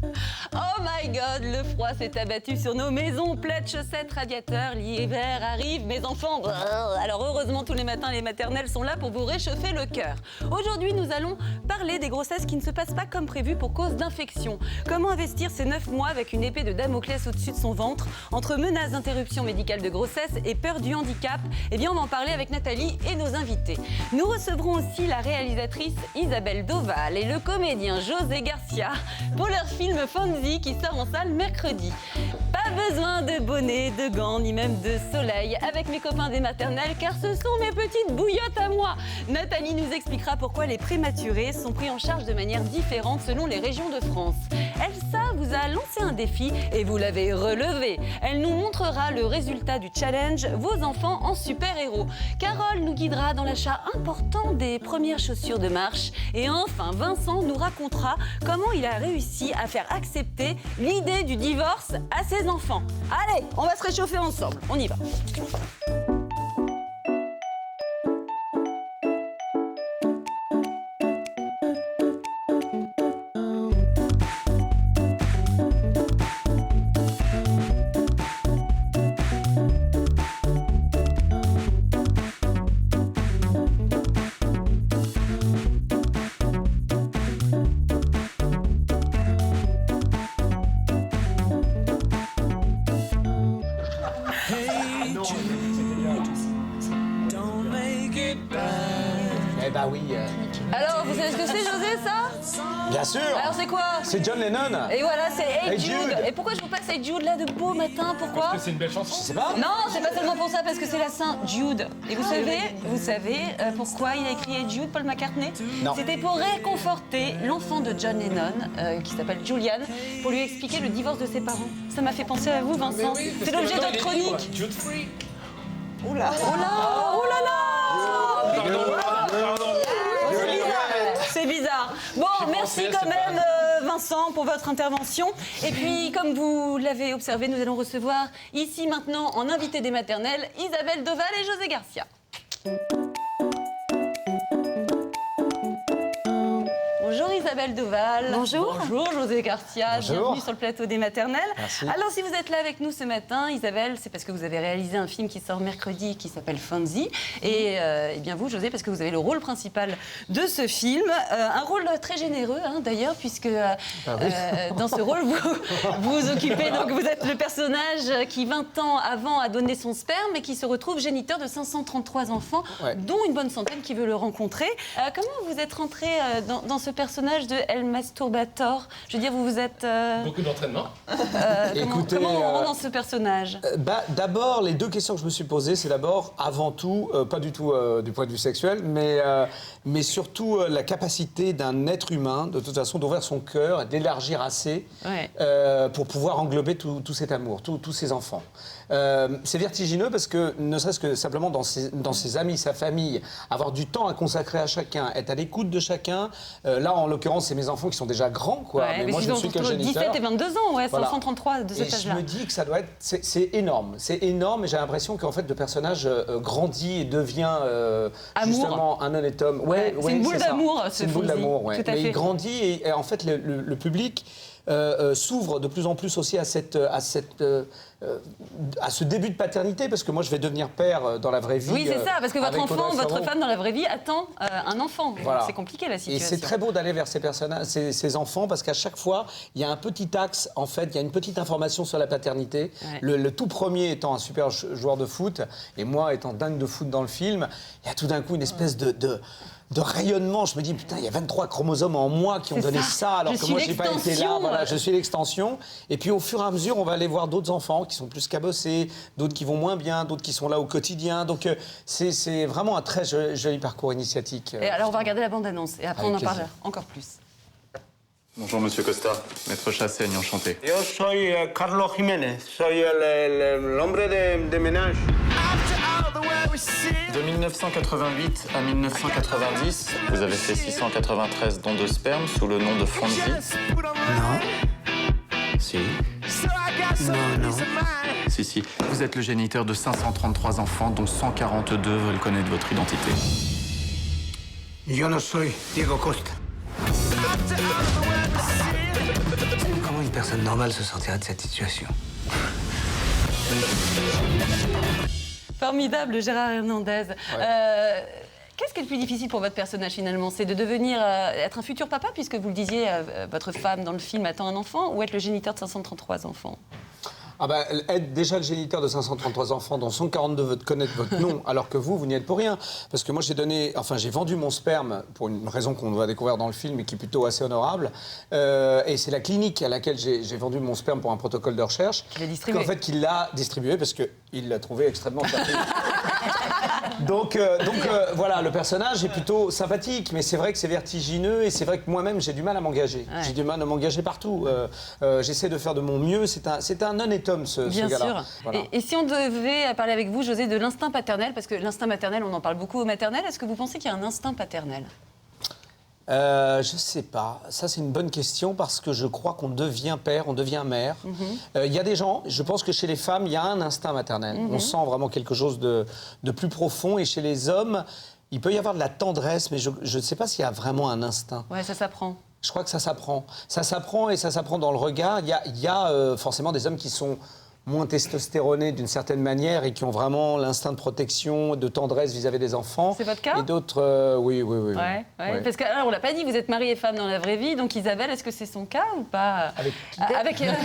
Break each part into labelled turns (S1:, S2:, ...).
S1: Oh my God, le froid s'est abattu sur nos maisons, plaids, chaussettes, radiateurs. L'hiver arrive, mes enfants. Brrr. Alors heureusement, tous les matins, les maternelles sont là pour vous réchauffer le cœur. Aujourd'hui, nous allons parler des grossesses qui ne se passent pas comme prévu pour cause d'infection. Comment investir ces 9 mois avec une épée de Damoclès au-dessus de son ventre, entre menaces d'interruption médicale de grossesse et peur du handicap? Eh bien, on va en parler avec Nathalie et nos invités. Nous recevrons aussi la réalisatrice Isabelle Doval et le comédien José Garcia pour leur film Fonzie qui sort en salle mercredi. Pas besoin de bonnet, de gants, ni même de soleil avec mes copains des maternelles, car ce sont mes petites bouillottes à moi. Nathalie nous expliquera pourquoi les prématurés sont pris en charge de manière différente selon les régions de France. Elsa vous a lancé un défi et vous l'avez relevé. Elle nous montrera le résultat du challenge Vos enfants en super-héros. Carole nous guidera dans l'achat important des premières chaussures de marche. Et enfin, Vincent nous racontera comment il a réussi à faire accepter l'idée du divorce à ses enfants. Allez, on va se réchauffer ensemble. On y va.
S2: Eh bah oui.
S1: Alors, vous savez ce que c'est, José, ça?
S2: Bien sûr.
S1: Alors, c'est quoi?
S2: C'est John Lennon.
S1: Et voilà, c'est Hey
S2: Hey
S1: Jude.
S2: Jude.
S1: Et pourquoi je vous passe Hey Jude là de beau matin? Pourquoi?
S3: Parce que c'est une belle chanson.
S2: Je sais pas.
S1: Non, c'est pas seulement pour ça, parce que c'est la Saint Jude. Et vous savez pourquoi il a écrit Hey Jude, Paul McCartney?
S2: Non.
S1: C'était pour réconforter l'enfant de John Lennon, qui s'appelle Julian, pour lui expliquer le divorce de ses parents. Ça m'a fait penser à vous, Vincent. C'est l'objet de notre chronique.
S3: Jude Free.
S1: Oh là, oh là, oh là là.
S3: Pardon.
S1: C'est bizarre. Bon, merci quand même, Vincent, pour votre intervention. Et puis, comme vous l'avez observé, nous allons recevoir ici maintenant, en invité des maternelles, Isabelle Doval et José Garcia. Bonjour Isabelle Doval.
S4: Bonjour.
S1: Bonjour José Garcia.
S2: Bonjour.
S1: Bienvenue sur le plateau des maternelles.
S2: Merci.
S1: Alors si vous êtes là avec nous ce matin, Isabelle, c'est parce que vous avez réalisé un film qui sort mercredi qui s'appelle Fonzie. Et bien vous, José, parce que vous avez le rôle principal de ce film. Un rôle très généreux d'ailleurs, puisque dans ce rôle, vous occupez, donc vous êtes le personnage qui 20 ans avant a donné son sperme et qui se retrouve géniteur de 533 enfants,
S2: Ouais.
S1: dont une bonne centaine qui veut le rencontrer. Comment vous êtes rentré dans ce personnage de El Masturbator? Je veux dire, vous êtes...
S3: Beaucoup d'entraînement.
S2: Écoutez,
S1: comment on rentre dans ce personnage?
S2: D'abord, les deux questions que je me suis posées, c'est d'abord, avant tout, pas du tout du point de vue sexuel, mais surtout la capacité d'un être humain, de toute façon, d'ouvrir son cœur et d'élargir assez
S1: Ouais.
S2: pour pouvoir englober tout cet amour, tous ces enfants. C'est vertigineux parce que, ne serait-ce que simplement dans ses amis, sa famille, avoir du temps à consacrer à chacun, être à l'écoute de chacun. Là, en l'occurrence, c'est mes enfants qui sont déjà grands, quoi.
S1: Ouais,
S2: mais moi, je ne suis que le géniteur.
S1: 17 et 22 ans, ouais,
S2: Voilà.
S1: 533 de
S2: Et
S1: cet
S2: je
S1: âge-là.
S2: me dis que ça doit être... C'est énorme. C'est énorme et j'ai l'impression qu'en fait, le personnage grandit et devient
S1: Amour.
S2: justement un honnête homme.
S1: Ouais, c'est une boule
S2: ça.
S1: d'amour,
S2: C'est une boule
S1: Fonzie.
S2: d'amour, ouais.
S1: Tout à
S2: Mais
S1: fait.
S2: il grandit et en fait, le public s'ouvre de plus en plus aussi à ce début de paternité, parce que moi, je vais devenir père dans la vraie vie.
S1: Oui, c'est ça, parce que votre
S2: avec
S1: enfant,
S2: Audrey
S1: votre
S2: Fleurot.
S1: femme dans la vraie vie attend un enfant.
S2: Voilà.
S1: C'est compliqué la
S2: Et
S1: situation.
S2: c'est très beau d'aller vers ces enfants, parce qu'à chaque fois, il y a un petit axe, en fait, il y a une petite information sur la paternité.
S1: Ouais.
S2: Le tout premier étant un super joueur de foot, et moi étant dingue de foot dans le film, il y a tout d'un coup une espèce de rayonnement. Je me dis, putain, il y a 23 chromosomes en moi qui ont
S1: C'est
S2: donné
S1: ça.
S2: ça, alors
S1: Je
S2: que
S1: suis
S2: moi, je n'ai pas été là.
S1: l'extension.
S2: Voilà, je suis l'extension. Et puis, au fur et à mesure, on va aller voir d'autres enfants qui sont plus cabossés, d'autres qui vont moins bien, d'autres qui sont là au quotidien. Donc, c'est vraiment un très joli parcours initiatique.
S1: Et alors, on va regarder la bande-annonce et après,
S2: Avec
S1: on en
S2: plaisir.
S1: parlera encore plus.
S5: Bonjour Monsieur Costa, Maître Chassaigne, enchanté.
S6: Yo soy Carlos Jiménez, soy el hombre de ménage.
S5: De 1988 à 1990, vous avez fait 693 dons de sperme sous le nom de Fonzie. Si.
S6: Non.
S5: Si. Vous êtes le géniteur de 533 enfants, dont 142 veulent connaître votre identité.
S6: Yo no soy Diego Costa. ¿Cómo
S4: personne normale se sortirait de cette situation.
S1: Formidable, Gérard Hernandez. Qu'est-ce qui est le plus difficile pour votre personnage finalement? C'est de devenir, être un futur papa, puisque vous le disiez, votre femme dans le film attend un enfant, ou être le géniteur de 533 enfants?
S2: Ah bah, être déjà le géniteur de 533 enfants dont 142 veulent connaître votre nom, alors que vous n'y êtes pour rien. Parce que moi, j'ai vendu mon sperme pour une raison qu'on va découvrir dans le film et qui est plutôt assez honorable. Et c'est la clinique à laquelle j'ai vendu mon sperme pour un protocole de recherche.
S1: Qu'il a distribué.
S2: En fait, qu'il l'a distribué parce qu'il l'a trouvé extrêmement sympathique. Donc voilà, le personnage est plutôt sympathique, mais c'est vrai que c'est vertigineux et c'est vrai que moi-même, j'ai du mal à m'engager.
S1: Ouais.
S2: J'ai du mal à m'engager partout. J'essaie de faire de mon mieux. C'est un honnête homme, ce
S1: Bien
S2: gars-là.
S1: sûr.
S2: Voilà.
S1: Et si on devait parler avec vous, José, de l'instinct paternel, parce que l'instinct maternel, on en parle beaucoup au maternel, est-ce que vous pensez qu'il y a un instinct paternel?
S2: Je sais pas. Ça, c'est une bonne question parce que je crois qu'on devient père, on devient mère. Il y a des gens, je pense que chez les femmes, il y a un instinct maternel. On sent vraiment quelque chose de plus profond. Et chez les hommes, il peut y avoir de la tendresse, mais je ne sais pas s'il y a vraiment un instinct.
S1: Ouais, ça s'apprend.
S2: Je crois que ça s'apprend. Ça s'apprend et ça s'apprend dans le regard. Il y a forcément des hommes qui sont moins testostéronés d'une certaine manière et qui ont vraiment l'instinct de protection, de tendresse vis-à-vis des enfants.
S1: C'est votre cas?
S2: Et d'autres, oui.
S1: Ouais. Parce que, alors, on l'a pas dit, vous êtes marié et femme dans la vraie vie, donc Isabelle, est-ce que c'est son cas ou pas? Avec la dame,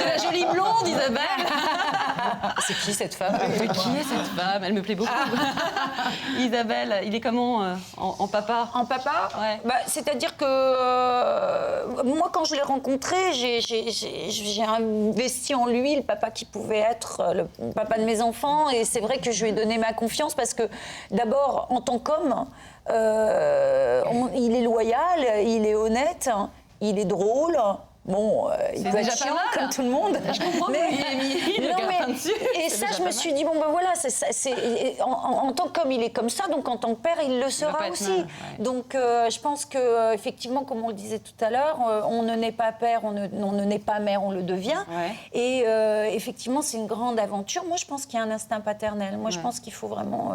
S1: la jolie blonde, Isabelle.
S7: C'est qui cette femme?
S1: Qui est cette femme? Elle me plaît beaucoup. Isabelle, il est comment en papa?
S7: En papa?
S1: Ouais.
S7: Bah, c'est-à-dire que moi, quand je l'ai rencontré, j'ai investi en lui le papa qui pouvait être le papa de mes enfants. Et c'est vrai que je lui ai donné ma confiance parce que, d'abord, en tant qu'homme, il est loyal, il est honnête, il est drôle. Bon, il peut
S1: déjà
S7: être
S1: pas
S7: chiant
S1: mal.
S7: comme tout le monde.
S1: Je comprends que vous lui ayez mis le
S7: Non,
S1: grappin dessus.
S7: Et
S1: C'est
S7: ça,
S1: déjà
S7: je me
S1: pas
S7: suis dit, bon ben voilà, en tant qu'homme, il est comme ça, donc en tant que père, il le
S1: pas
S7: sera
S1: être
S7: aussi.
S1: mal, ouais.
S7: Donc je pense que effectivement, comme on le disait tout à l'heure, on ne naît pas père, on ne naît pas mère, on le devient.
S1: Ouais.
S7: Et effectivement, c'est une grande aventure. Moi, je pense qu'il y a un instinct paternel. Moi, je pense qu'il faut vraiment...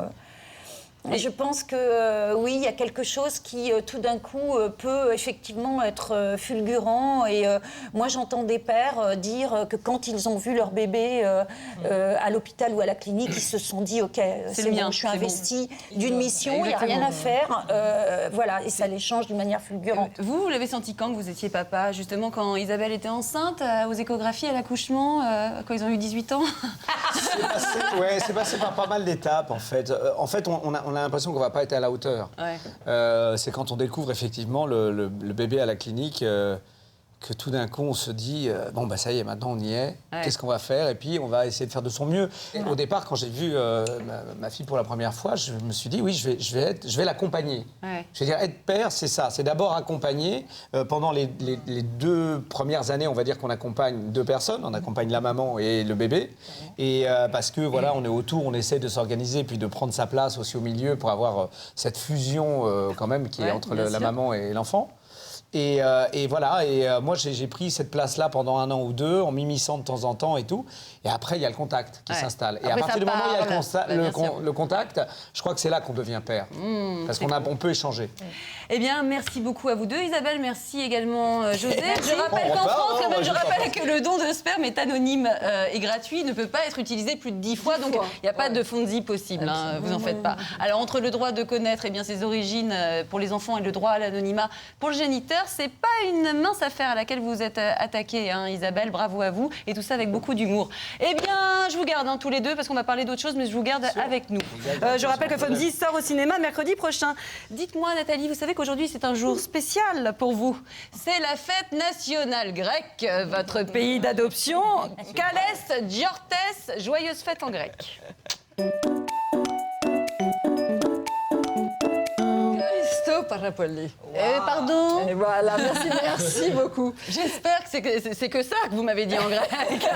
S7: Et je pense que oui, il y a quelque chose qui tout d'un coup peut effectivement être fulgurant. Et moi, j'entends des pères dire que quand ils ont vu leur bébé à l'hôpital ou à la clinique, ils se sont dit ok, c'est
S1: le
S7: bon,
S1: mien,
S7: je suis
S1: c'est
S7: investi d'une mission, il n'y a rien à faire. Voilà, et ça les change d'une manière fulgurante.
S1: Vous l'avez senti quand que vous étiez papa? Justement, quand Isabelle était enceinte, aux échographies, à l'accouchement, quand ils ont eu 18 ans?
S2: C'est passé par pas mal d'étapes, en fait. En fait, on a l'impression qu'on va pas être à la hauteur.
S1: Ouais.
S2: C'est quand on découvre effectivement le bébé à la clinique que tout d'un coup, on se dit bon, bah ça y est, maintenant on y est.
S1: Ouais.
S2: Qu'est-ce qu'on va faire? Et puis, on va essayer de faire de son mieux. Au départ, quand j'ai vu ma fille pour la première fois, je me suis dit oui, je vais l'accompagner.
S1: Ouais.
S2: Je veux dire, être père, c'est ça. C'est d'abord accompagner. Pendant les 2 premières années, on va dire qu'on accompagne 2 personnes. On accompagne la maman et le bébé. Et parce que, voilà, on est autour, on essaie de s'organiser, puis de prendre sa place aussi au milieu pour avoir cette fusion, quand même, qui est entre la maman et l'enfant. Et voilà, moi j'ai pris cette place-là pendant 1 an ou 2, en m'immisçant de temps en temps et tout. Et après, il y a le contact qui s'installe. Et à
S1: Après,
S2: partir
S1: ça
S2: du moment où il y a
S1: parle.
S2: le contact, je crois que c'est là qu'on devient père. Parce qu'on peut échanger.
S1: Eh bien, merci beaucoup à vous deux. Isabelle, merci également José. Je rappelle
S2: On
S1: qu'en
S2: repart,
S1: France, quand même,
S2: hein,
S1: je rappelle que le don de sperme est anonyme et gratuit, ne peut pas être utilisé plus de 10 fois, donc il n'y a pas de Fonzie possible, hein, vous en faites pas. Alors, entre le droit de connaître ses origines pour les enfants et le droit à l'anonymat pour le géniteur, c'est pas une mince affaire à laquelle vous êtes attaquée, hein, Isabelle, bravo à vous, et tout ça avec beaucoup d'humour. Eh bien, je vous garde tous les deux, parce qu'on va parler d'autre chose, mais je vous garde avec nous. Je rappelle que Fonzie sort au cinéma mercredi prochain. Dites-moi, Nathalie, vous savez qu'aujourd'hui, c'est un jour spécial pour vous. C'est la fête nationale grecque, votre pays d'adoption. Kalès Giortes, joyeuse fête en grec.
S8: Parapoli.
S1: Pardon?
S8: Et voilà, merci beaucoup.
S1: J'espère que c'est que ça que vous m'avez dit en grec.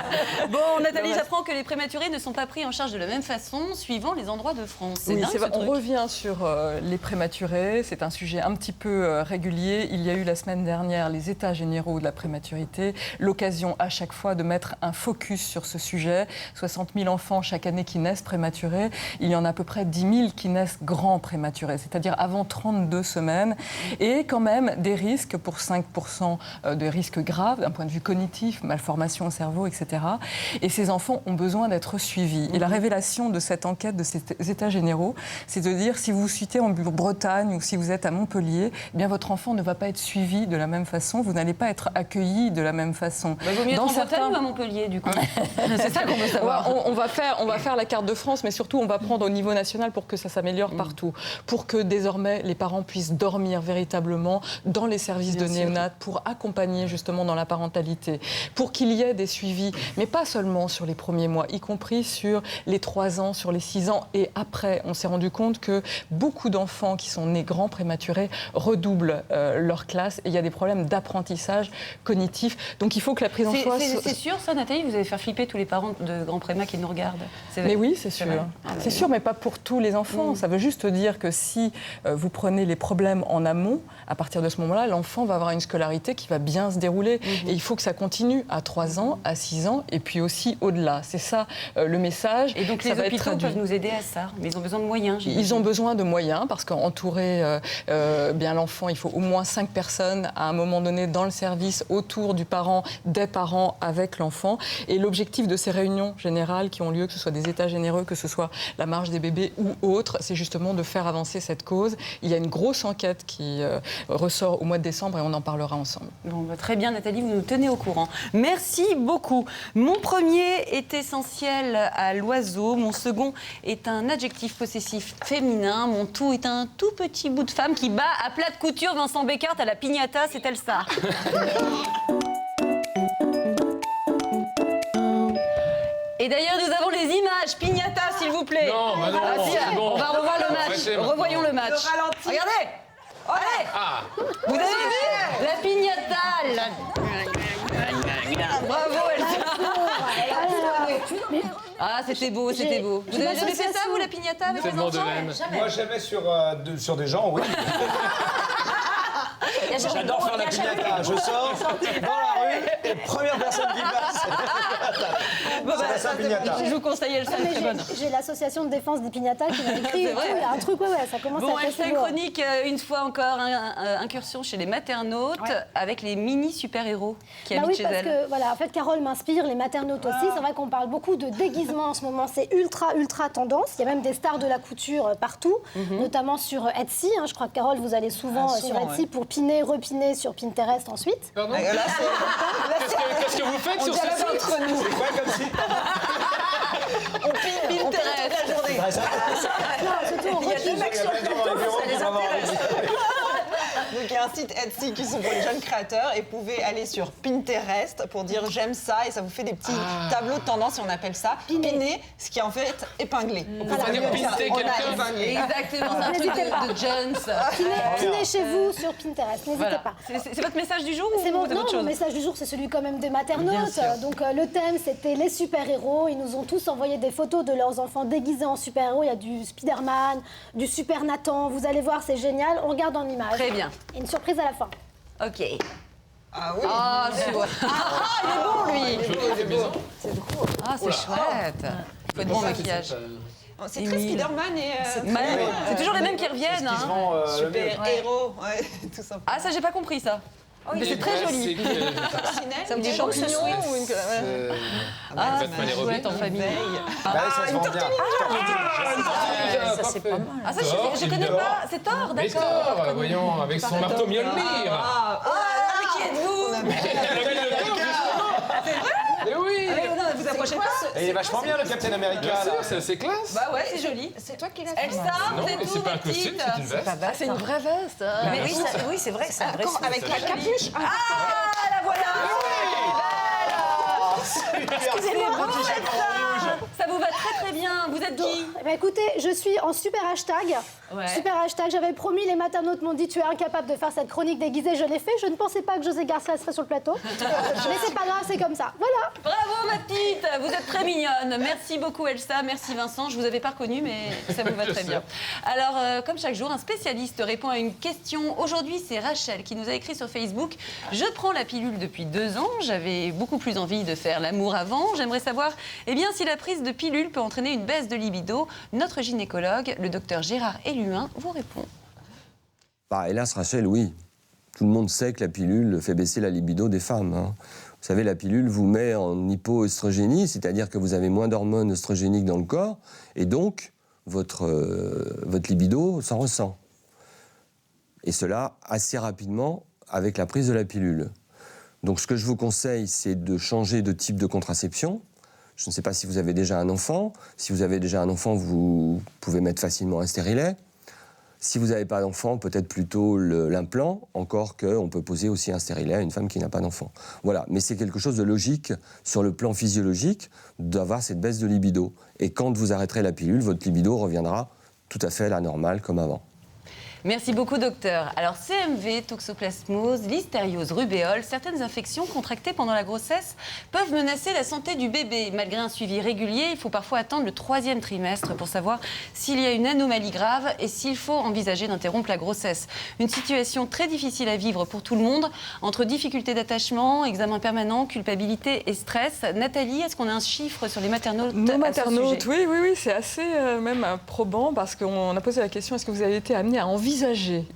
S1: Bon, Nathalie, j'apprends que les prématurés ne sont pas pris en charge de la même façon suivant les endroits de France. C'est
S8: Oui,
S1: dingue,
S8: c'est vrai.
S1: ce
S8: On
S1: truc.
S8: revient sur les prématurés. C'est un sujet un petit peu régulier. Il y a eu la semaine dernière les états généraux de la prématurité. L'occasion à chaque fois de mettre un focus sur ce sujet. 60 000 enfants chaque année qui naissent prématurés. Il y en a à peu près 10 000 qui naissent grands prématurés, c'est-à-dire avant 32 semaines semaines, et quand même des risques pour 5% de risques graves d'un point de vue cognitif, malformation au cerveau, etc. Et ces enfants ont besoin d'être suivis. Et la révélation de cette enquête, de ces états généraux, c'est de dire si vous vous situez en Bretagne ou si vous êtes à Montpellier, eh bien votre enfant ne va pas être suivi de la même façon, vous n'allez pas être accueilli de la même façon.
S1: Bah, vaut mieux être en Bretagne ou à Montpellier, du coup. C'est ça qu'on veut savoir.
S8: On va faire la carte de France, mais surtout on va prendre au niveau national pour que ça s'améliore partout. Pour que désormais les parents puissent dormir véritablement dans les services de néonat, pour accompagner justement dans la parentalité, pour qu'il y ait des suivis, mais pas seulement sur les premiers mois, y compris sur les 3 ans, sur les 6 ans et après. On s'est rendu compte que beaucoup d'enfants qui sont nés grands prématurés redoublent leur classe et il y a des problèmes d'apprentissage cognitif. Donc il faut que la prise en charge...
S1: C'est sûr ça, Nathalie? Vous allez faire flipper tous les parents de grands préma qui nous regardent.
S8: Mais oui, c'est sûr. C'est sûr, mais pas pour tous les enfants. Ça veut juste dire que si vous prenez les problèmes en amont, à partir de ce moment-là, l'enfant va avoir une scolarité qui va bien se dérouler. Et il faut que ça continue à 3 ans, à 6 ans, et puis aussi au-delà. C'est ça le message.
S1: Et donc les hôpitaux peuvent nous aider à ça, mais ils ont besoin de moyens.
S8: Ils ont besoin de moyens, parce qu'entourer bien l'enfant, il faut au moins 5 personnes à un moment donné dans le service, autour du parent, des parents avec l'enfant. Et l'objectif de ces réunions générales qui ont lieu, que ce soit des états généreux, que ce soit la marche des bébés ou autre, c'est justement de faire avancer cette cause. Il y a une grosse enquête qui ressort au mois de décembre et on en parlera ensemble.
S1: Bon, bah, très bien Nathalie, vous nous tenez au courant. Merci beaucoup. Mon premier est essentiel à l'oiseau, mon second est un adjectif possessif féminin, mon tout est un tout petit bout de femme qui bat à plat de couture Vincent Beckert à la piñata, c'est Elsa. Et d'ailleurs, nous avons les images. Piñata, s'il vous plaît.
S3: Non, bah non, c'est bon.
S1: On va revoir le match.
S3: Arrêtez maintenant.
S1: Revoyons le match. Regardez. Allez. Vous avez vu la piñata Bravo, Elsa. Ah, c'était beau, c'était beau. Vous avez jamais fait ça, vous, la piñata avec les
S3: Tellement de
S1: enfants?
S3: laine.
S2: Moi, jamais sur des gens, oui. J'adore faire la piñata. Je sors dans la rue et première personne qui passe.
S1: Bon, bah,
S2: C'est la piñata.
S1: je vous conseille Elsa, elle est très bonne.
S9: J'ai l'association de défense des piñatas qui m'a écrit.
S1: C'est vrai.
S9: Il y a un truc, ouais, ça commence
S1: Bon,
S9: à être
S1: Elsa
S9: assez lourd.
S1: Chronique, une fois encore, incursion chez les maternautes avec les mini super-héros qui habitent
S9: Oui,
S1: chez
S9: parce
S1: elle.
S9: que voilà, en fait, Carole m'inspire, les maternautes aussi. C'est vrai qu'on parle beaucoup de déguisement en ce moment. C'est ultra tendance. Il y a même des stars de la couture partout, notamment sur Etsy. Hein. Je crois que Carole, vous allez souvent sur Etsy pour piner, repiner sur Pinterest ensuite.
S3: Pardon. Qu'est-ce que vous faites sur ce site?
S2: C'est quoi comme site?
S1: Pinterest.
S9: Non, surtout, on
S10: Donc il y a un site Etsy qui sont pour les jeunes créateurs et vous pouvez aller sur Pinterest pour dire j'aime ça et ça vous fait des petits tableaux de tendance et on appelle ça piner, ce qui est en fait épinglé.
S3: On peut pas dire pinter
S10: On a
S3: quelqu'un.
S10: épinglé.
S1: Exactement, c'est un truc
S9: N'hésitez pas.
S1: de Jones.
S9: Pinez chez vous sur Pinterest, n'hésitez
S1: Voilà.
S9: pas.
S1: C'est votre message du jour ou
S9: C'est
S1: vous
S9: mon,
S1: avez
S9: non,
S1: autre
S9: mon
S1: chose?
S9: message du jour, c'est celui quand même des
S1: Bien
S9: maternautes.
S1: sûr.
S9: Donc le thème, c'était les super-héros. Ils nous ont tous envoyé des photos de leurs enfants déguisés en super-héros. Il y a du Spider-Man, du Super Nathan. Vous allez voir, c'est génial. On regarde en image.
S1: Très bien.
S9: Et une surprise à la fin.
S1: Ok.
S10: Ah oui.
S1: Ah, c'est beau. Il est bon, lui.
S3: Joli de maison.
S1: Ah, c'est chouette. Il faut être bon en maquillage.
S10: C'est très Spider-Man et
S1: C'est toujours les mêmes qui reviennent.
S2: Qui se
S1: Hein.
S2: vend le mieux.
S10: super-héros. Ouais, tout simplement.
S1: Ah, ça, j'ai pas compris, ça. Mais c'est très joli.
S10: Ça
S1: me dit champignon ou une... Ah,
S3: Batman et
S1: c'est
S3: Robin.
S1: chouette en famille.
S2: Bah oui, ça se vend bien.
S3: Ça, c'est pas mal.
S1: Ah, ça, je connais pas. C'est Thor,
S3: Mais
S1: d'accord.
S3: Thor, voyons, avec son marteau Mjolnir.
S1: Ah, mais qui êtes-vous?
S3: Mais oui.
S1: Vous approchez pas.
S2: Et il est vachement bien, le Captain America.
S3: Bien
S2: là.
S3: sûr, c'est assez classe.
S1: Bah ouais, c'est joli.
S10: C'est toi qui l'as fait.
S1: Elsa,
S3: Non,
S1: c'est
S3: mais
S1: tout,
S3: c'est pas un
S1: ma
S3: costume,
S1: petite.
S3: c'est une veste.
S8: C'est une vraie veste. Hein.
S1: Mais
S10: Oui, c'est vrai, c'est un vrai avec la capuche.
S1: Ah, la voilà.
S2: Excusez-moi.
S1: Ça vous va très très bien. Vous êtes qui?
S9: Eh ben, écoutez, je suis en super hashtag.
S1: Ouais.
S9: Super hashtag. J'avais promis, les maternautes m'ont dit tu es incapable de faire cette chronique déguisée. Je l'ai fait. Je ne pensais pas que José Garcia serait sur le plateau. Mais c'est pas grave, c'est comme ça. Voilà.
S1: Bravo ma petite, vous êtes très mignonne. Merci beaucoup Elsa, merci Vincent. Je vous avais pas reconnu mais ça vous va très bien. Alors comme chaque jour, un spécialiste répond à une question. Aujourd'hui c'est Rachel qui nous a écrit sur Facebook. Je prends la pilule depuis 2 ans. J'avais beaucoup plus envie de faire l'amour avant. J'aimerais savoir si la prise de pilule peut entraîner une baisse de libido. Notre gynécologue, le docteur Gérard Eluin, vous répond.
S11: Hélas, Rachel, oui. Tout le monde sait que la pilule fait baisser la libido des femmes. Hein. Vous savez, la pilule vous met en hypoœstrogénie, c'est-à-dire que vous avez moins d'hormones œstrogéniques dans le corps, et donc votre libido s'en ressent. Et cela assez rapidement avec la prise de la pilule. Donc ce que je vous conseille, c'est de changer de type de contraception. Je ne sais pas si vous avez déjà un enfant. Si vous avez déjà un enfant, vous pouvez mettre facilement un stérilet. Si vous n'avez pas d'enfant, peut-être plutôt l'implant, encore qu'on peut poser aussi un stérilet à une femme qui n'a pas d'enfant. Voilà, mais c'est quelque chose de logique sur le plan physiologique d'avoir cette baisse de libido. Et quand vous arrêterez la pilule, votre libido reviendra tout à fait à la normale comme avant.
S1: Merci beaucoup, docteur. Alors, CMV, toxoplasmose, listériose, rubéole, certaines infections contractées pendant la grossesse peuvent menacer la santé du bébé. Malgré un suivi régulier, il faut parfois attendre le 3e trimestre pour savoir s'il y a une anomalie grave et s'il faut envisager d'interrompre la grossesse. Une situation très difficile à vivre pour tout le monde, entre difficultés d'attachement, examen permanent, culpabilité et stress. Nathalie, est-ce qu'on a un chiffre sur les maternautes?
S8: Nos maternautes, oui, c'est assez même probant parce qu'on a posé la question, est-ce que vous avez été amené à envisager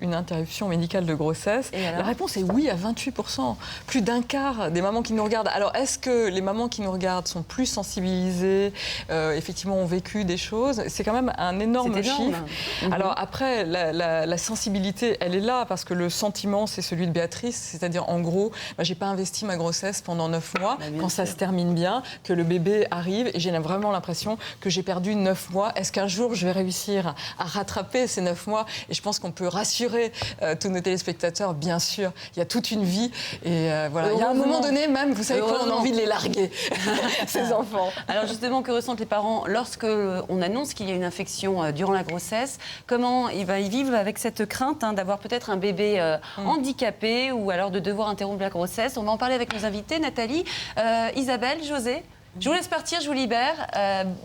S8: une interruption médicale de grossesse? La réponse est oui à 28%. Plus d'un quart des mamans qui nous regardent. Alors, est-ce que les mamans qui nous regardent sont plus sensibilisées, effectivement ont vécu des choses? C'est quand même un énorme chiffre. Alors après, la sensibilité, elle est là parce que le sentiment, c'est celui de Béatrice. C'est-à-dire, en gros, j'ai pas investi ma grossesse pendant 9 mois. Quand ça se termine bien, que le bébé arrive et j'ai vraiment l'impression que j'ai perdu 9 mois. Est-ce qu'un jour, je vais réussir à rattraper ces 9 mois? Et je pense qu'on peut rassurer tous nos téléspectateurs, bien sûr. Il y a toute une vie et voilà. Il y a un moment donné même, vous savez quoi, on a envie de les larguer, ces enfants.
S1: Alors justement, que ressentent les parents lorsque on annonce qu'il y a une infection durant la grossesse? Comment ils vivent avec cette crainte d'avoir peut-être un bébé handicapé ou alors de devoir interrompre la grossesse? On va en parler avec nos invités, Nathalie, Isabelle, José. Je vous laisse partir, je vous libère.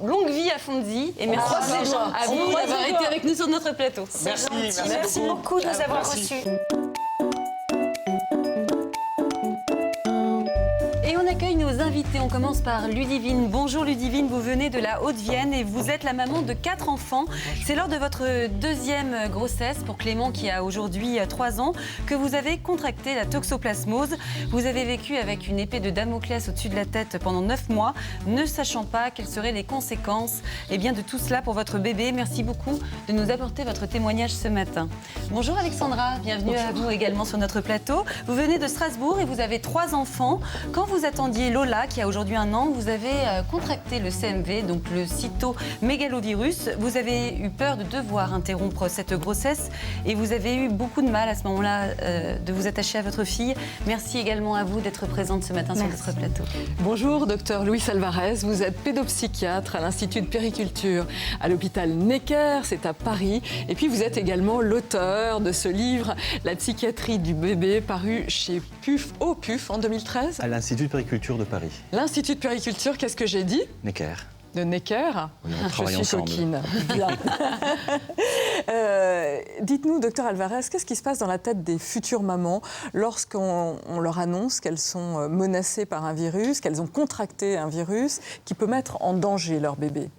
S1: Longue vie à Fonzi et merci à vous d'avoir été avec nous sur notre plateau.
S7: Merci beaucoup de nous avoir reçus.
S1: Et on accueille nos invités. On commence par Ludivine. Bonjour Ludivine, vous venez de la Haute-Vienne et vous êtes la maman de 4 enfants. C'est lors de votre 2e grossesse pour Clément qui a aujourd'hui 3 ans que vous avez contracté la toxoplasmose. Vous avez vécu avec une épée de Damoclès au-dessus de la tête pendant 9 mois, ne sachant pas quelles seraient les conséquences de tout cela pour votre bébé. Merci beaucoup de nous apporter votre témoignage ce matin. Bonjour Alexandra, bienvenue à vous également sur notre plateau. Vous venez de Strasbourg et vous avez 3 enfants. Quand vous attendiez Lola, qui a aujourd'hui 1 an, vous avez contracté le CMV, donc le cytomégalovirus. Vous avez eu peur de devoir interrompre cette grossesse et vous avez eu beaucoup de mal à ce moment-là de vous attacher à votre fille. Merci également à vous d'être présente ce matin sur notre plateau.
S8: Bonjour, docteur Luis Alvarez. Vous êtes pédopsychiatre à l'Institut de périculture à l'hôpital Necker, c'est à Paris. Et puis vous êtes également l'auteur de ce livre, La psychiatrie du bébé, paru chez au PUF en 2013.
S12: À l'Institut de périculture de Paris.
S8: L'Institut de périculture, qu'est-ce que j'ai dit?
S12: Necker.
S8: De Necker.
S12: Oui, on travaille ensemble.
S8: Coquine. Bien. Dites-nous, docteur Alvarez, qu'est-ce qui se passe dans la tête des futures mamans lorsqu'on leur annonce qu'elles sont menacées par un virus, qu'elles ont contracté un virus qui peut mettre en danger leur bébé?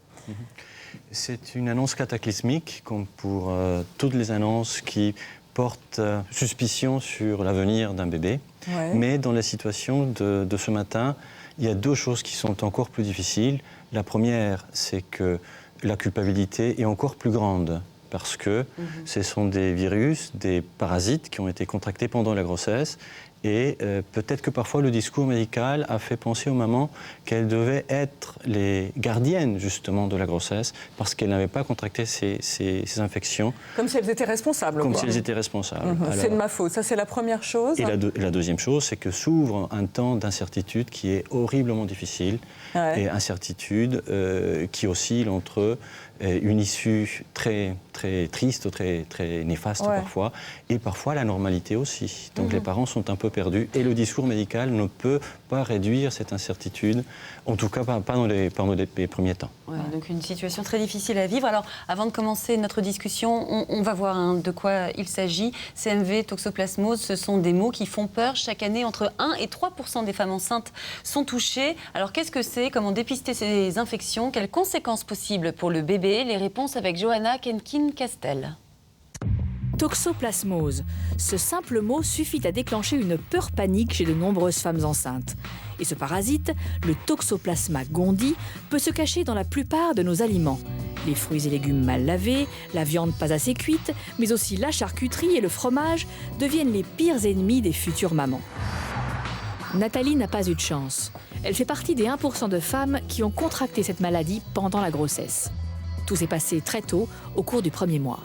S12: C'est une annonce cataclysmique, comme pour toutes les annonces qui portent suspicion sur l'avenir d'un bébé. Ouais. Mais dans la situation de ce matin, il y a 2 choses qui sont encore plus difficiles. La première, c'est que la culpabilité est encore plus grande parce que ce sont des virus, des parasites qui ont été contractés pendant la grossesse. Et peut-être que parfois le discours médical a fait penser aux mamans qu'elles devaient être les gardiennes justement de la grossesse parce qu'elles n'avaient pas contracté ces infections.
S8: Comme si elles étaient responsables.
S12: Comme si elles étaient responsables.
S8: Alors, c'est de ma faute, ça c'est la première chose.
S12: Et la deuxième chose, c'est que s'ouvre un temps d'incertitude qui est horriblement difficile et incertitude qui oscille entre une issue très, très triste, très, très néfaste parfois, et parfois la normalité aussi. Donc les parents sont un peu perdus et le discours médical ne peut pas réduire cette incertitude, en tout cas pas dans les premiers temps.
S1: Ouais, donc une situation très difficile à vivre. Alors avant de commencer notre discussion, on va voir de quoi il s'agit. CMV, toxoplasmose, ce sont des mots qui font peur. Chaque année, entre 1 et 3% des femmes enceintes sont touchées. Alors qu'est-ce que c'est? Comment dépister ces infections? Quelles conséquences possibles pour le bébé? Les réponses avec Johanna Kenkin-Castel.
S13: toxoplasmose. Ce simple mot suffit à déclencher une peur panique chez de nombreuses femmes enceintes. Et ce parasite, le Toxoplasma gondii, peut se cacher dans la plupart de nos aliments. Les fruits et légumes mal lavés, la viande pas assez cuite, mais aussi la charcuterie et le fromage deviennent les pires ennemis des futures mamans. Nathalie n'a pas eu de chance. Elle fait partie des 1% de femmes qui ont contracté cette maladie pendant la grossesse. Tout s'est passé très tôt, au cours du premier mois.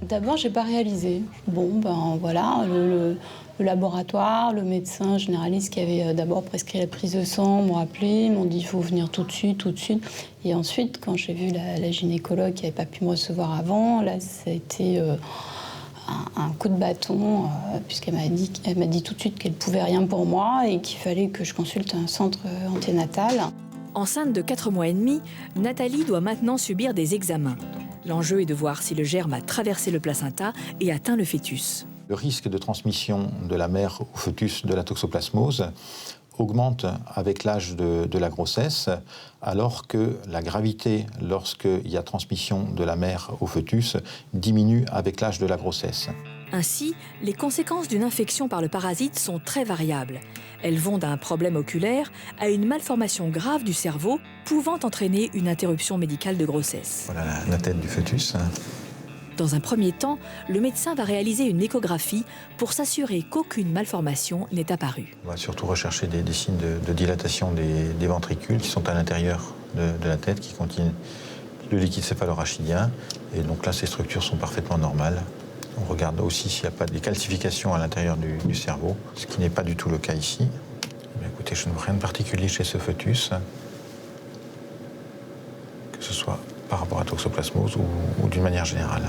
S14: D'abord, j'ai pas réalisé. Bon, ben voilà, le laboratoire, le médecin généraliste qui avait d'abord prescrit la prise de sang m'ont appelé, m'ont dit il faut venir tout de suite. Et ensuite, quand j'ai vu la gynécologue qui n'avait pas pu me recevoir avant, là, ça a été un coup de bâton, puisqu'elle m'a dit tout de suite qu'elle ne pouvait rien pour moi et qu'il fallait que je consulte un centre anténatal.
S13: Enceinte de 4 mois et demi, Nathalie doit maintenant subir des examens. L'enjeu est de voir si le germe a traversé le placenta et atteint le fœtus.
S15: Le risque de transmission de la mère au fœtus de la toxoplasmose augmente avec l'âge de la grossesse, alors que la gravité, lorsqu'il y a transmission de la mère au fœtus, diminue avec l'âge de la grossesse.
S13: Ainsi, les conséquences d'une infection par le parasite sont très variables. Elles vont d'un problème oculaire à une malformation grave du cerveau, pouvant entraîner une interruption médicale de grossesse.
S15: Voilà la tête du fœtus.
S13: Dans un premier temps, le médecin va réaliser une échographie pour s'assurer qu'aucune malformation n'est apparue.
S15: On va surtout rechercher des signes de dilatation des ventricules qui sont à l'intérieur de la tête, qui contiennent le liquide céphalorachidien. Et donc là, ces structures sont parfaitement normales. On regarde aussi s'il n'y a pas de calcification à l'intérieur du cerveau, ce qui n'est pas du tout le cas ici. Mais écoutez, je ne vois rien de particulier chez ce fœtus, que ce soit par rapport à la toxoplasmose ou d'une manière générale.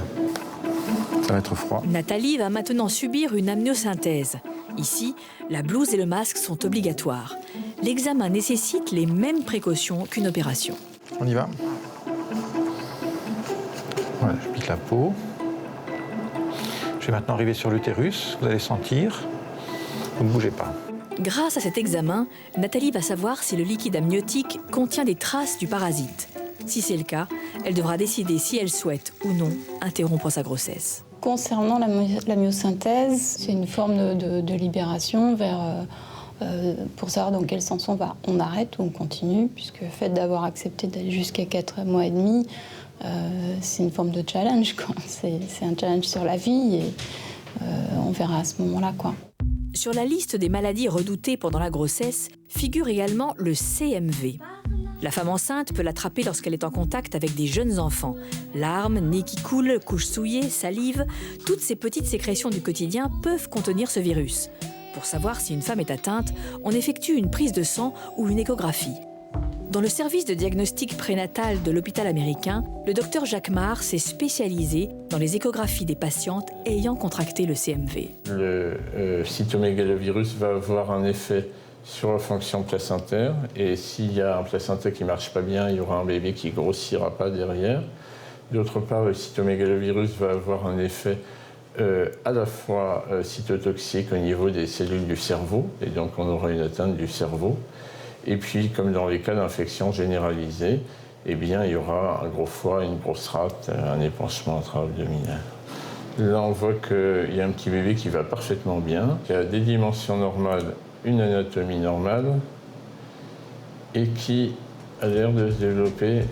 S15: Ça va être froid.
S13: Nathalie va maintenant subir une amniosynthèse. Ici, la blouse et le masque sont obligatoires. L'examen nécessite les mêmes précautions qu'une opération.
S15: On y va. Voilà, je pique la peau. Je vais maintenant arriver sur l'utérus. Vous allez sentir. Vous ne bougez pas.
S13: Grâce à cet examen, Nathalie va savoir si le liquide amniotique contient des traces du parasite. Si c'est le cas, elle devra décider si elle souhaite ou non interrompre sa grossesse.
S14: Concernant la myosynthèse, c'est une forme de libération pour savoir dans quel sens on va. On arrête ou on continue, puisque le fait d'avoir accepté d'aller jusqu'à 4 mois et demi, c'est une forme de challenge. C'est un challenge sur la vie et on verra à ce moment-là, quoi.
S13: Sur la liste des maladies redoutées pendant la grossesse figure également le CMV. La femme enceinte peut l'attraper lorsqu'elle est en contact avec des jeunes enfants. Larmes, nez qui coule, couches souillées, salive, toutes ces petites sécrétions du quotidien peuvent contenir ce virus. Pour savoir si une femme est atteinte, on effectue une prise de sang ou une échographie. Dans le service de diagnostic prénatal de l'hôpital américain, le docteur Jacques Marr s'est spécialisé dans les échographies des patientes ayant contracté le CMV.
S16: Le cytomégalovirus va avoir un effet sur la fonction placentaire, et s'il y a un placenta qui ne marche pas bien, il y aura un bébé qui ne grossira pas derrière. D'autre part, le cytomégalovirus va avoir un effet à la fois cytotoxique au niveau des cellules du cerveau, et donc on aura une atteinte du cerveau. Et puis, comme dans les cas d'infection généralisée, eh bien, il y aura un gros foie, une grosse rate, un épanchement intra-abdominal. Là, on voit qu'il y a un petit bébé qui va parfaitement bien, qui a des dimensions normales, une anatomie normale, et qui a l'air de se développer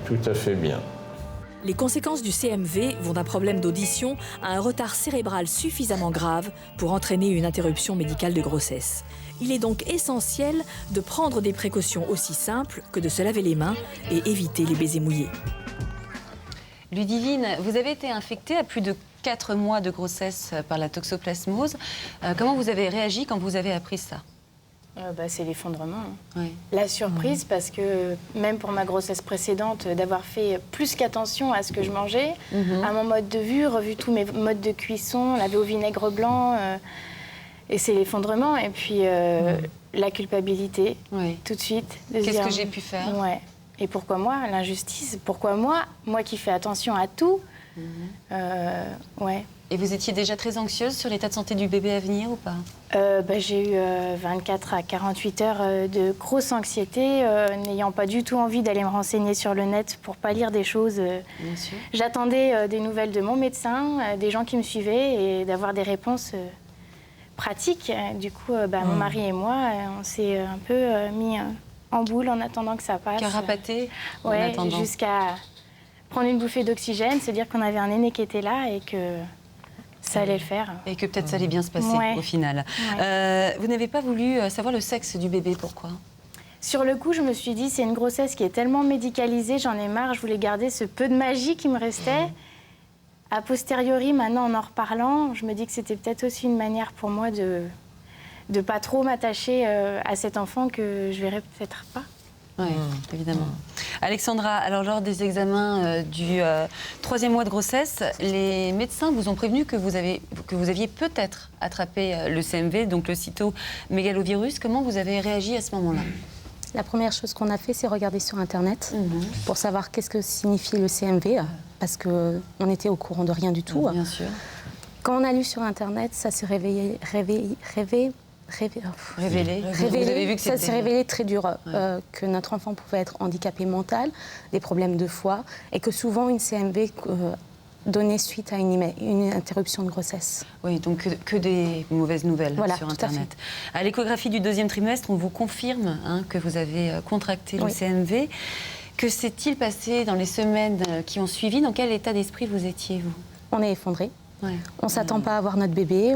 S16: tout à fait bien.
S13: Les conséquences du CMV vont d'un problème d'audition à un retard cérébral suffisamment grave pour entraîner une interruption médicale de grossesse. Il est donc essentiel de prendre des précautions aussi simples que de se laver les mains et éviter les baisers mouillés.
S1: Ludivine, vous avez été infectée à plus de 4 mois de grossesse par la toxoplasmose. Comment vous avez réagi quand vous avez appris ça ?
S17: C'est l'effondrement.
S1: Oui.
S17: La surprise, parce que même pour ma grossesse précédente, d'avoir fait plus qu'attention à ce que je mangeais, à mon mode de vue, revu tous mes modes de cuisson, lavé au vinaigre blanc, et c'est l'effondrement. Et puis la culpabilité, tout de suite.
S1: Qu'est-ce que j'ai pu faire ?
S17: Ouais. Et pourquoi moi, l'injustice ? Pourquoi moi qui fais attention à tout, ouais.
S1: Et vous étiez déjà très anxieuse sur l'état de santé du bébé à venir ou pas?
S17: J'ai eu 24 à 48 heures de grosse anxiété, n'ayant pas du tout envie d'aller me renseigner sur le net pour pas lire des choses.
S1: Bien sûr.
S17: J'attendais des nouvelles de mon médecin, des gens qui me suivaient et d'avoir des réponses pratiques. Du coup, mon mari et moi, on s'est un peu mis en boule en attendant que ça passe.
S1: Carapaté en
S17: Ouais,
S1: attendant.
S17: jusqu'à prendre une bouffée d'oxygène, se dire qu'on avait un aîné qui était là et que ça allait le faire.
S1: Et que peut-être ça allait bien se passer au final. Vous n'avez pas voulu savoir le sexe du bébé, pourquoi?
S17: Sur le coup, je me suis dit, c'est une grossesse qui est tellement médicalisée, j'en ai marre, je voulais garder ce peu de magie qui me restait. A posteriori, maintenant, en reparlant, je me dis que c'était peut-être aussi une manière pour moi de pas trop m'attacher à cet enfant que je verrai peut-être pas.
S1: Oui, évidemment. Alexandra, alors lors des examens du 3e mois de grossesse, les médecins vous ont prévenu que vous aviez peut-être attrapé le CMV, donc le cytomégalovirus. Comment vous avez réagi à ce moment-là?
S18: La première chose qu'on a fait, c'est regarder sur Internet pour savoir qu'est-ce que signifie le CMV, parce qu'on était au courant de rien du tout.
S1: Bien sûr.
S18: Quand on a lu sur Internet, ça s'est révélé.
S1: Vous avez vu que
S18: ça s'est révélé très dur, que notre enfant pouvait être handicapé mental, des problèmes de foie, et que souvent une CMV donnait suite à une interruption de grossesse.
S1: Oui, donc que des mauvaises nouvelles sur Internet. À l'échographie du 2e trimestre, on vous confirme que vous avez contracté le CMV. Que s'est-il passé dans les semaines qui ont suivi? Dans quel état d'esprit vous étiez, vous?
S18: On est effondrés. On ne s'attend pas à avoir notre bébé.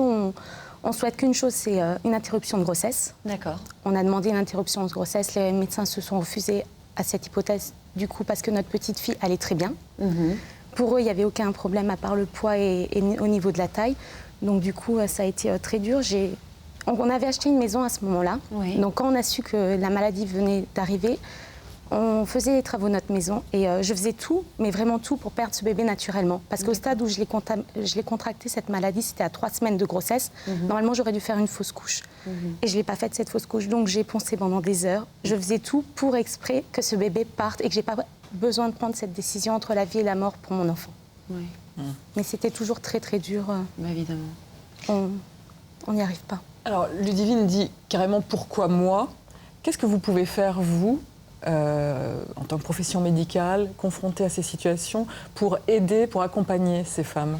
S18: On souhaite qu'une chose, c'est une interruption de grossesse.
S1: D'accord.
S18: On a demandé une interruption de grossesse. Les médecins se sont refusés à cette hypothèse, du coup, parce que notre petite fille allait très bien. Pour eux, il n'y avait aucun problème à part le poids et au niveau de la taille. Donc, du coup, ça a été très dur. On avait acheté une maison à ce moment-là. Donc, quand on a su que la maladie venait d'arriver, on faisait les travaux de notre maison et je faisais tout, mais vraiment tout pour perdre ce bébé naturellement. Parce qu'au stade où je l'ai contracté, cette maladie, c'était à 3 semaines de grossesse. Normalement, j'aurais dû faire une fausse couche. Et je ne l'ai pas faite, cette fausse couche. Donc, j'ai poncé pendant des heures. Je faisais tout pour exprès que ce bébé parte et que je n'ai pas besoin de prendre cette décision entre la vie et la mort pour mon enfant. Mais c'était toujours très, très dur.
S1: Évidemment.
S18: On n'y arrive pas.
S8: Alors, Ludivine dit carrément « pourquoi moi ?» Qu'est-ce que vous pouvez faire, vous, en tant que profession médicale, confrontée à ces situations, pour aider, pour accompagner ces femmes?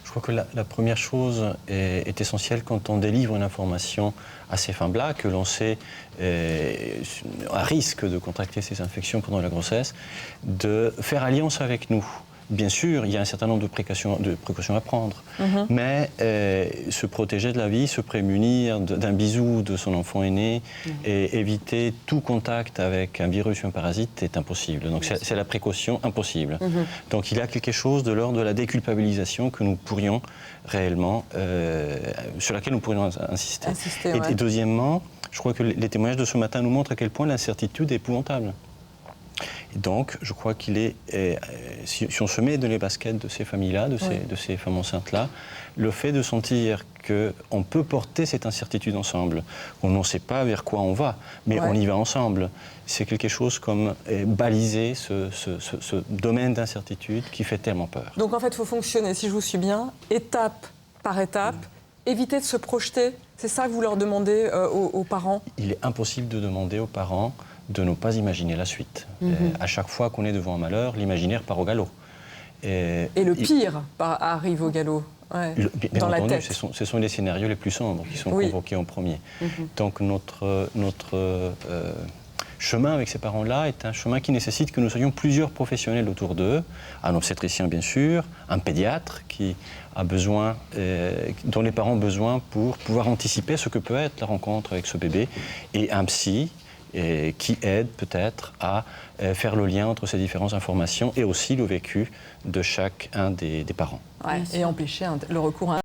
S12: Je crois que la première chose est essentielle quand on délivre une information à ces femmes-là, que l'on sait à risque de contracter ces infections pendant la grossesse, de faire alliance avec nous. Bien sûr, il y a un certain nombre de précautions à prendre, mais se protéger de la vie, se prémunir d'un bisou de son enfant aîné et éviter tout contact avec un virus ou un parasite est impossible. Donc c'est la précaution impossible. Donc il y a quelque chose de l'ordre de la déculpabilisation que nous pourrions réellement, sur laquelle nous pourrions insister. Et deuxièmement, je crois que les témoignages de ce matin nous montrent à quel point l'incertitude est épouvantable. Et donc, je crois qu'il est, si on se met dans les baskets de ces familles-là, de ces femmes enceintes-là, le fait de sentir qu'on peut porter cette incertitude ensemble, on ne sait pas vers quoi on va, mais on y va ensemble, c'est quelque chose comme baliser ce domaine d'incertitude qui fait tellement peur.
S8: Donc en fait, il faut fonctionner, si je vous suis bien, étape par étape, éviter de se projeter. C'est ça que vous leur demandez aux parents?
S12: Il est impossible de demander aux parents de ne pas imaginer la suite. À chaque fois qu'on est devant un malheur, l'imaginaire part au galop. Et le
S8: pire arrive au galop,
S12: dans la tête. Ce sont les scénarios les plus sombres qui sont convoqués en premier. Donc notre chemin avec ces parents-là est un chemin qui nécessite que nous soyons plusieurs professionnels autour d'eux, un obstétricien bien sûr, un pédiatre qui a besoin, dont les parents ont besoin pour pouvoir anticiper ce que peut être la rencontre avec ce bébé, et un psy qui aide peut-être à faire le lien entre ces différentes informations et aussi le vécu de chacun des parents.
S8: Et empêcher le recours à